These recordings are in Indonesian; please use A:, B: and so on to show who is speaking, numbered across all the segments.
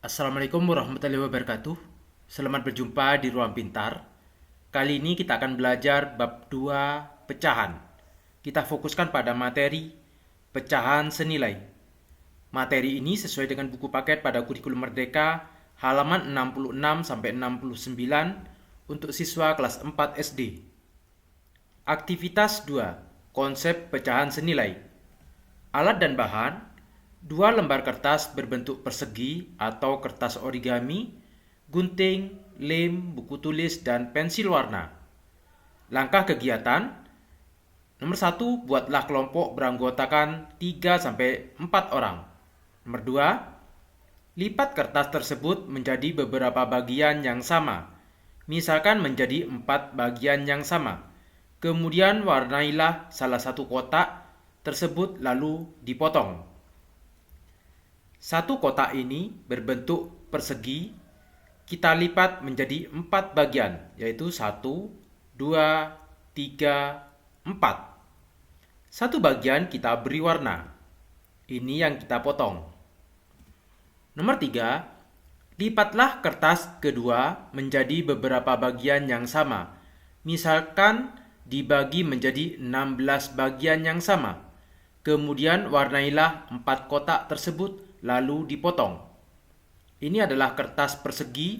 A: Assalamualaikum warahmatullahi wabarakatuh. Selamat berjumpa di Ruang Pintar. Kali ini kita akan belajar bab 2 pecahan. Kita fokuskan pada materi pecahan senilai. Materi ini sesuai dengan buku paket pada kurikulum Merdeka halaman 66 sampai 69 untuk siswa kelas 4 SD. Aktivitas 2. Konsep pecahan senilai. Alat dan bahan: 2 lembar kertas berbentuk persegi atau kertas origami, gunting, lem, buku tulis, dan pensil warna. Langkah kegiatan: nomor 1, buatlah kelompok beranggotakan 3-4 orang. Nomor 2, lipat kertas tersebut menjadi beberapa bagian yang sama, misalkan menjadi 4 bagian yang sama. Kemudian warnailah salah satu kotak tersebut lalu dipotong. Satu kotak ini berbentuk persegi, kita lipat menjadi 4 bagian, yaitu 1, 2, 3, 4. Satu bagian kita beri warna. Ini yang kita potong. Nomor 3, lipatlah kertas kedua menjadi beberapa bagian yang sama. Misalkan dibagi menjadi 16 bagian yang sama. Kemudian warnailah 4 kotak tersebut lalu dipotong. Ini adalah kertas persegi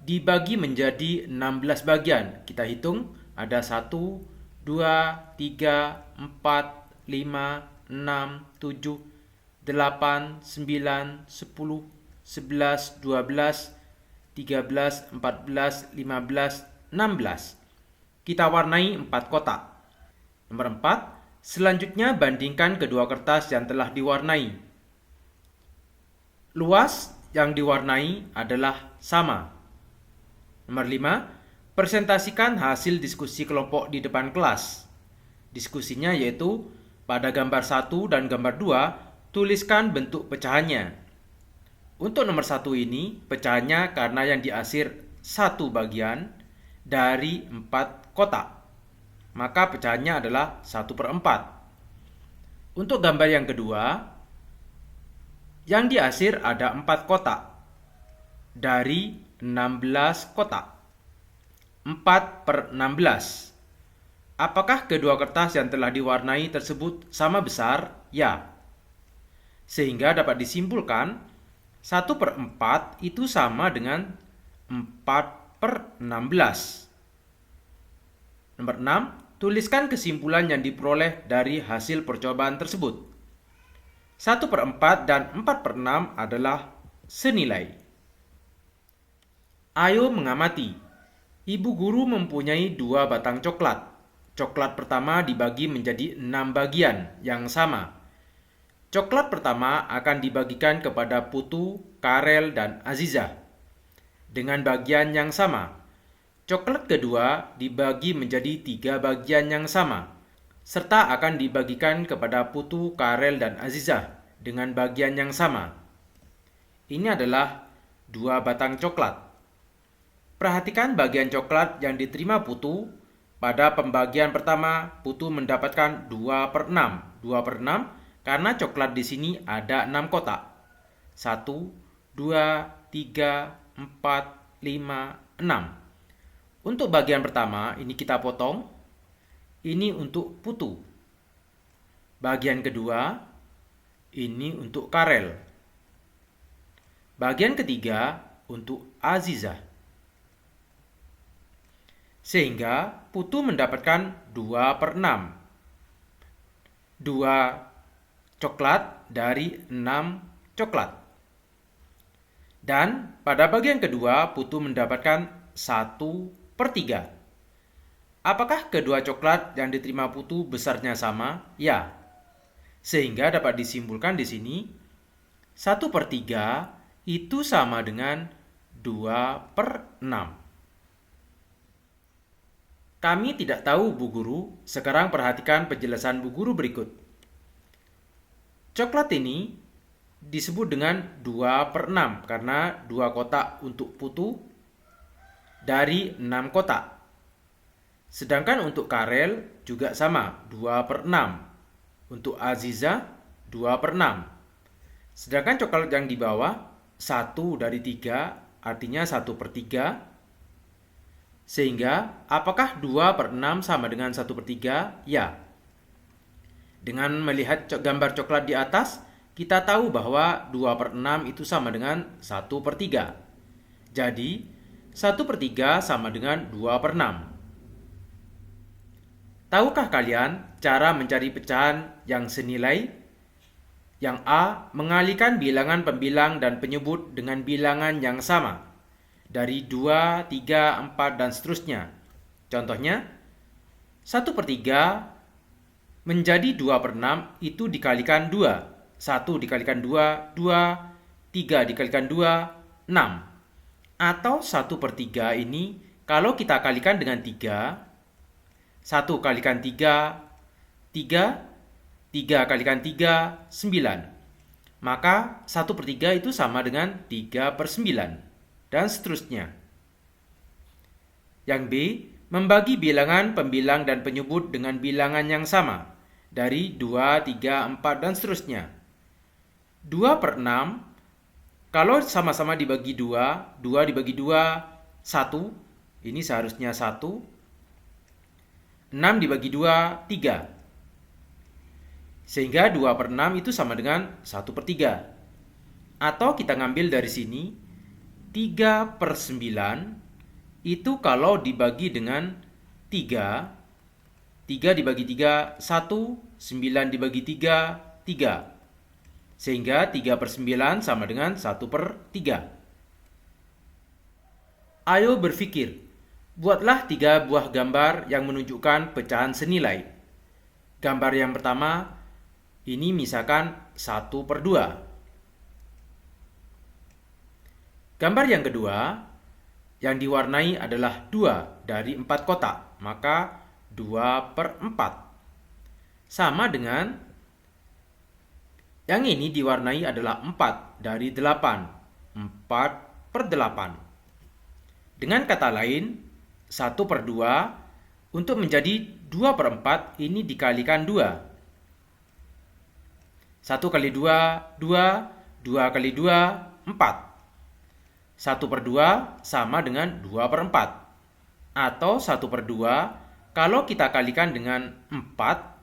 A: dibagi menjadi 16 bagian. Kita hitung ada 1, 2, 3, 4, 5, 6, 7, 8, 9, 10, 11, 12, 13, 14, 15, 16. Kita warnai 4 kotak. Nomor 4, selanjutnya bandingkan kedua kertas yang telah diwarnai. Luas yang diwarnai adalah sama. Nomor 5, presentasikan hasil diskusi kelompok di depan kelas. Diskusinya yaitu pada gambar 1 dan gambar 2, tuliskan bentuk pecahannya. Untuk nomor 1 ini, pecahannya karena yang diasir 1 bagian dari 4 kotak. Maka pecahannya adalah 1/4. Untuk gambar yang kedua, yang diasir ada 4 kotak dari 16 kotak. 4/16. Apakah kedua kertas yang telah diwarnai tersebut sama besar? Ya. Sehingga dapat disimpulkan 1/4 itu sama dengan 4/16. Nomor 6, tuliskan kesimpulan yang diperoleh dari hasil percobaan tersebut. 1/4 dan 4/6 adalah senilai. Ayo mengamati. Ibu guru mempunyai 2 batang coklat. Coklat pertama dibagi menjadi 6 bagian yang sama. Coklat pertama akan dibagikan kepada Putu, Karel, dan Azizah dengan bagian yang sama. Coklat kedua dibagi menjadi 3 bagian yang sama, serta akan dibagikan kepada Putu, Karel, dan Azizah dengan bagian yang sama. Ini adalah 2 batang coklat. Perhatikan bagian coklat yang diterima Putu. Pada pembagian pertama, Putu mendapatkan 2/6. 2/6 karena coklat di sini ada 6 kotak. 1, 2, 3, 4, 5, 6. Untuk bagian pertama, ini kita potong. Ini untuk Putu. Bagian kedua, ini untuk Karel. Bagian ketiga, untuk Azizah. Sehingga Putu mendapatkan 2/6. 2 coklat dari 6 coklat. Dan pada bagian kedua, Putu mendapatkan 1/3. Apakah kedua coklat yang diterima Putu besarnya sama? Ya. Sehingga dapat disimpulkan di sini 1/3 itu sama dengan 2/6. Kami tidak tahu, Bu Guru. Sekarang perhatikan penjelasan Bu Guru berikut. Coklat ini disebut dengan 2/6 karena 2 kotak untuk Putu dari 6 kotak. Sedangkan untuk Karel juga sama, 2/6. Untuk Azizah, 2/6. Sedangkan coklat yang di bawah 1 dari 3, artinya 1/3. Sehingga, apakah 2/6 sama dengan 1/3? Ya. Dengan melihat gambar coklat di atas, kita tahu bahwa 2/6 itu sama dengan 1/3. Jadi, 1/3 sama dengan 2/6. Tahukah kalian cara mencari pecahan yang senilai? Yang A, mengalihkan bilangan pembilang dan penyebut dengan bilangan yang sama. Dari 2, 3, 4, dan seterusnya. Contohnya, 1/3 menjadi 2/6 itu dikalikan 2. 1 dikalikan 2, 2. 3 dikalikan 2, 6. Atau 1/3 ini kalau kita kalikan dengan 3, 1 kalikan 3, 3. 3 kalikan 3, 9. Maka 1/3 itu sama dengan 3/9. Dan seterusnya. Yang B, membagi bilangan pembilang dan penyebut dengan bilangan yang sama. Dari 2, 3, 4, dan seterusnya. 2/6, kalau sama-sama dibagi 2, 2 dibagi 2, 1. Ini seharusnya 1. 6 dibagi 2, 3. Sehingga 2/6 itu sama dengan 1/3. Atau kita ngambil dari sini, 3/9 itu kalau dibagi dengan 3, 3 dibagi 3, 1, 9 dibagi 3, 3. Sehingga 3/9 sama dengan 1/3. Ayo berpikir, buatlah 3 buah gambar yang menunjukkan pecahan senilai. Gambar yang pertama, ini misalkan 1/2. Gambar yang kedua, yang diwarnai adalah 2 dari 4 kotak, maka 2/4. Sama dengan yang ini diwarnai adalah 4 dari 8, 4/8. Dengan kata lain, 1/2 untuk menjadi 2/4 ini dikalikan 2. 1 kali 2, 2. 2 kali 2, 4. 1/2 sama dengan 2/4. Atau 1/2 kalau kita kalikan dengan 4.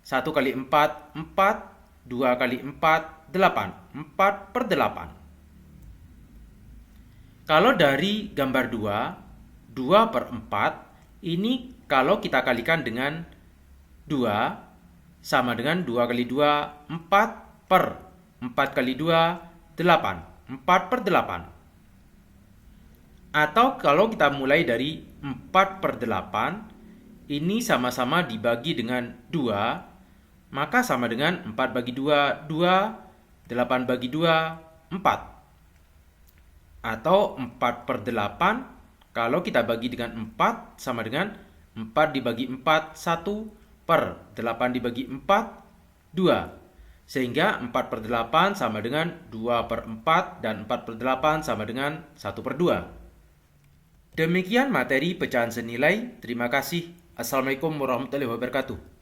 A: 1 kali 4, 4. 2 kali 4, 8. 4/8. Kalau dari gambar 2, 2/4 ini kalau kita kalikan dengan 2 sama dengan 2 kali 2, 4 per 4 kali 2, 8. 4/8. Atau kalau kita mulai dari 4/8, ini sama-sama dibagi dengan 2, maka sama dengan 4 bagi 2, 2. 8 bagi 2, 4. Atau 4/8, kalau kita bagi dengan 4, sama dengan 4 dibagi 4, 1. Per 8 dibagi 4, 2. Sehingga 4/8 sama dengan 2/4 dan 4/8 sama dengan 1/2. Demikian materi pecahan senilai. Terima kasih. Assalamualaikum warahmatullahi wabarakatuh.